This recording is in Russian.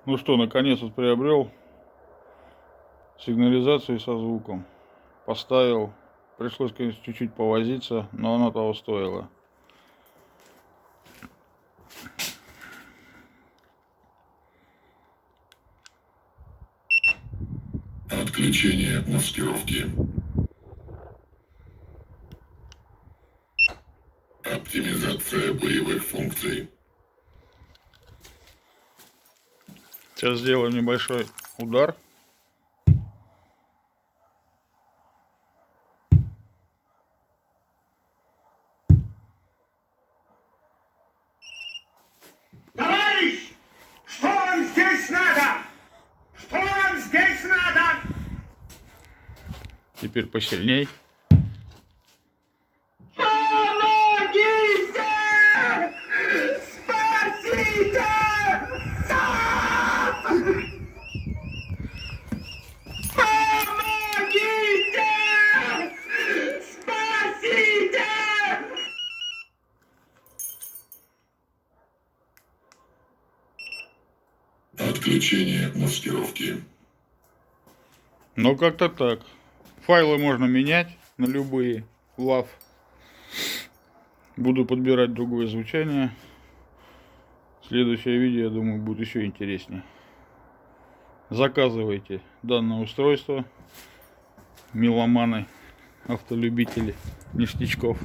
Ну что, наконец вот приобрел сигнализацию со звуком. Поставил. Пришлось, конечно, чуть-чуть повозиться, но оно того стоило. Отключение маскировки. Оптимизация боевых функций. Сейчас сделаем небольшой удар. Товарищ! Что вам здесь надо? Что вам здесь надо? Теперь посильней. Помогите! Спасите! Помогите! Спасите! Отключение маскировки. Ну как-то так. Файлы можно менять на любые. WAV. Буду подбирать другое звучание. Следующее видео, я думаю, будет еще интереснее. Заказывайте данное устройство, меломаны, автолюбители ништячков.